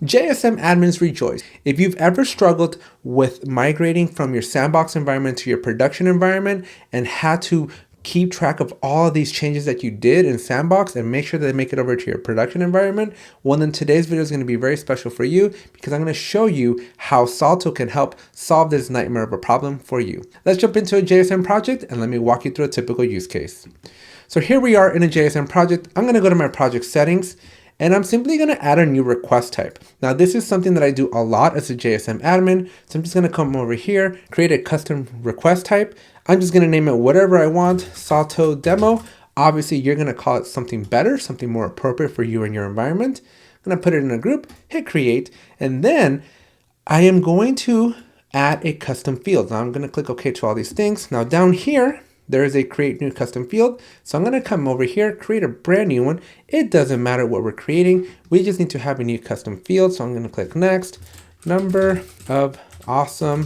JSM admins rejoice. If you've ever struggled with migrating from your sandbox environment to your production environment and had to keep track of all of these changes that you did in sandbox and make sure that they make it over to your production environment, well then today's video is going to be very special for you because I'm going to show you how Salto can help solve this nightmare of a problem for you. Let's jump into a JSM project and let me walk you through a typical use case. So here we are in a JSM project. I'm going to go to my project settings and I'm simply going to add a new request type. Now this is something that I do a lot as a JSM admin. So I'm just going to come over here, create a custom request type. I'm just going to name it whatever I want, Salto demo. Obviously you're going to call it something better, something more appropriate for you and your environment. I'm going to put it in a group, hit create, and then I am going to add a custom field. Now I'm going to click OK to all these things. Now down here, there is a create new custom field. So I'm going to come over here, create a brand new one. It doesn't matter what we're creating. We just need to have a new custom field. So I'm going to click next, number of awesome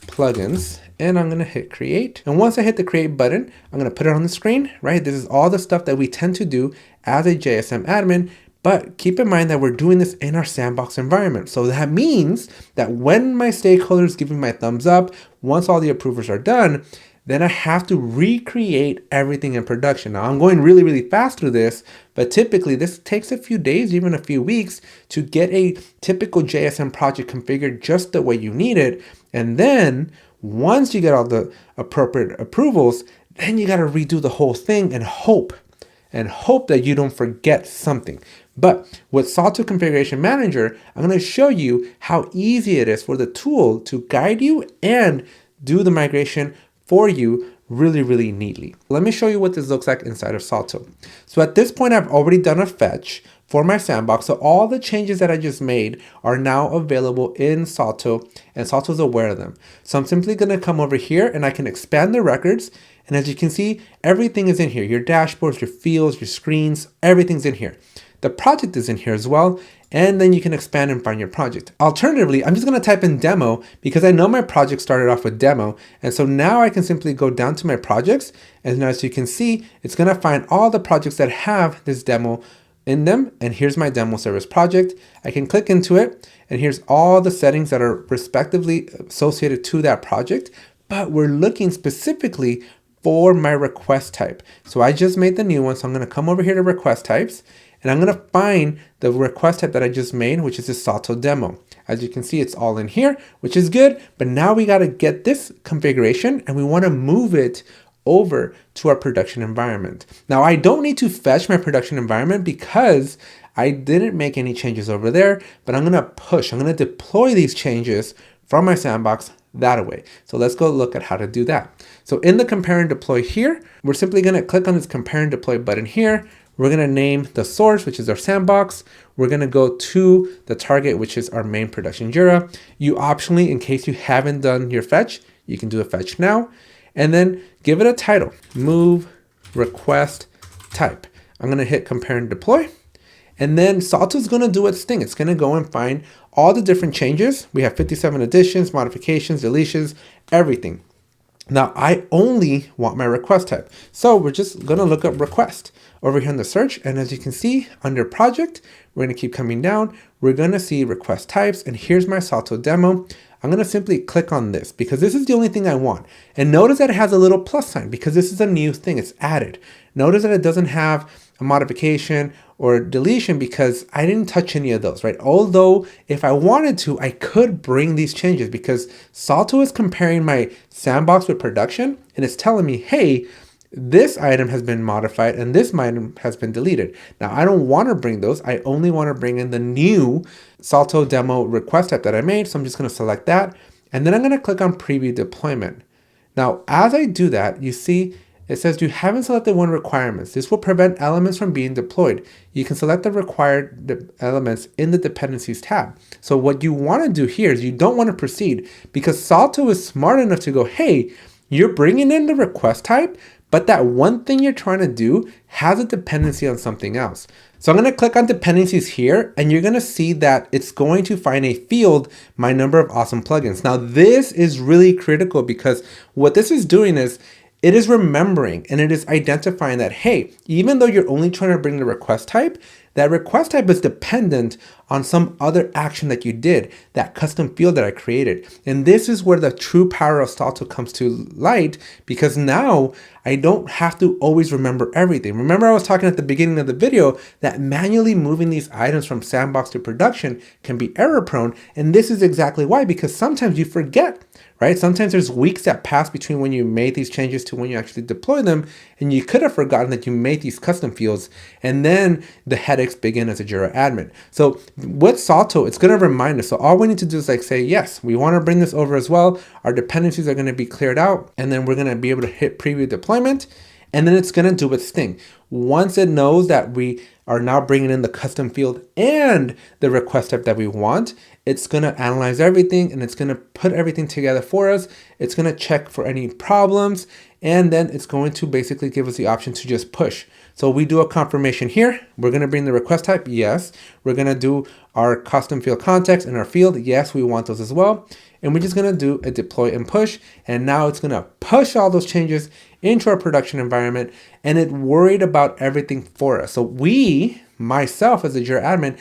plugins, and I'm going to hit create. And once I hit the create button, I'm going to put it on the screen, right? This is all the stuff that we tend to do as a JSM admin. But keep in mind that we're doing this in our sandbox environment. So that means that when my stakeholders give me my thumbs up, once all the approvers are done, then I have to recreate everything in production. Now I'm going really, really fast through this, but typically this takes a few days, even a few weeks to get a typical JSM project configured just the way you need it. And then once you get all the appropriate approvals, then you got to redo the whole thing and hope that you don't forget something. But with Salto Configuration Manager, I'm going to show you how easy it is for the tool to guide you and do the migration for you really, really neatly. Let me show you what this looks like inside of Salto. So at this point, I've already done a fetch for my sandbox. So all the changes that I just made are now available in Salto, and Salto is aware of them. So I'm simply going to come over here and I can expand the records. And as you can see, everything is in here. Your dashboards, your fields, your screens, everything's in here. The project is in here as well. And then you can expand and find your project. Alternatively, I'm just going to type in demo because I know my project started off with demo. And so now I can simply go down to my projects. And as you can see, it's going to find all the projects that have this demo in them. And here's my demo service project. I can click into it and here's all the settings that are respectively associated to that project. But we're looking specifically for my request type. So I just made the new one. So I'm going to come over here to request types. And I'm going to find the request type that I just made, which is the Salto demo. As you can see, it's all in here, which is good. But now we got to get this configuration and we want to move it over to our production environment. Now, I don't need to fetch my production environment because I didn't make any changes over there, but I'm going to deploy these changes from my sandbox that way. So let's go look at how to do that. So in the compare and deploy here, we're simply going to click on this compare and deploy button here. We're going to name the source, which is our sandbox. We're going to go to the target, which is our main production Jira. You optionally, in case you haven't done your fetch, you can do a fetch now. And then give it a title, move request type. I'm going to hit compare and deploy. And then Salto is going to do its thing. It's going to go and find all the different changes. We have 57 additions, modifications, deletions, everything. Now I only want my request type. So we're just going to look up request over here in the search. And as you can see under project, we're going to keep coming down. We're going to see request types. And here's my Salto demo. I'm going to simply click on this because this is the only thing I want. And notice that it has a little plus sign because this is a new thing. It's added. Notice that it doesn't have a modification or deletion because I didn't touch any of those, right? Although if I wanted to, I could bring these changes because Salto is comparing my sandbox with production and it's telling me, hey, this item has been modified and this item has been deleted. Now I don't want to bring those. I only want to bring in the new Salto demo request type that I made. So I'm just going to select that. And then I'm going to click on preview deployment. Now, as I do that, you see it says you haven't selected one requirements. This will prevent elements from being deployed. You can select the required elements in the dependencies tab. So what you want to do here is you don't want to proceed because Salto is smart enough to go, hey, you're bringing in the request type, but that one thing you're trying to do has a dependency on something else. So I'm going to click on dependencies here and you're going to see that it's going to find a field, my number of awesome plugins. Now this is really critical because what this is doing is It is remembering and it is identifying that, hey, even though you're only trying to bring the request type, that request type is dependent on some other action that you did, that custom field that I created. And this is where the true power of Salto comes to light, because now I don't have to always remember everything. Remember, I was talking at the beginning of the video that manually moving these items from sandbox to production can be error prone. And this is exactly why, because sometimes you forget, right? Sometimes there's weeks that pass between when you made these changes to when you actually deploy them, and you could have forgotten that you made these custom fields, and then the headaches begin as a Jira admin. So with Salto, it's going to remind us. So all we need to do is like say, yes, we want to bring this over as well. Our dependencies are going to be cleared out, and then we're going to be able to hit preview deployment, and then it's going to do its thing. Once it knows that we are now bringing in the custom field and the request type that we want, it's going to analyze everything and it's going to put everything together for us. It's going to check for any problems, and then it's going to basically give us the option to just push. So we do a confirmation here. We're going to bring the request type. Yes. We're going to do our custom field context and our field. Yes, we want those as well. And we're just going to do a deploy and push. And now it's going to push all those changes into our production environment, and it worried about everything for us. So myself as a Jira admin,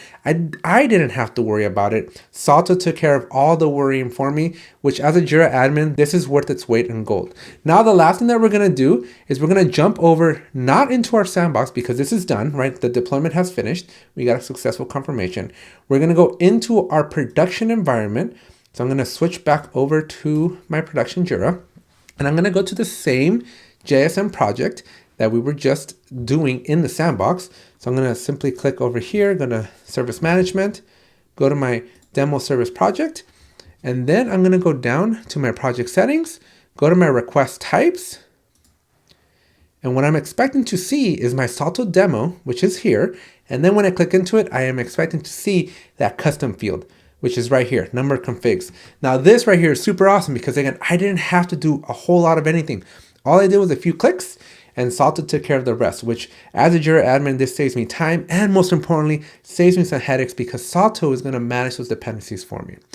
I didn't have to worry about it. Salto took care of all the worrying for me, which as a Jira admin, this is worth its weight in gold. Now, the last thing that we're going to do is we're going to jump over, not into our sandbox because this is done, right? The deployment has finished. We got a successful confirmation. We're going to go into our production environment. So I'm going to switch back over to my production Jira, and I'm going to go to the same JSM project that we were just doing in the sandbox. So I'm going to simply click over here, go to service management, go to my demo service project, and then I'm going to go down to my project settings, go to my request types. And what I'm expecting to see is my Salto demo, which is here. And then when I click into it, I am expecting to see that custom field, which is right here, number configs. Now this right here is super awesome because again, I didn't have to do a whole lot of anything. All I did was a few clicks and Salto took care of the rest, which as a Jira admin, this saves me time and most importantly, saves me some headaches because Salto is going to manage those dependencies for me.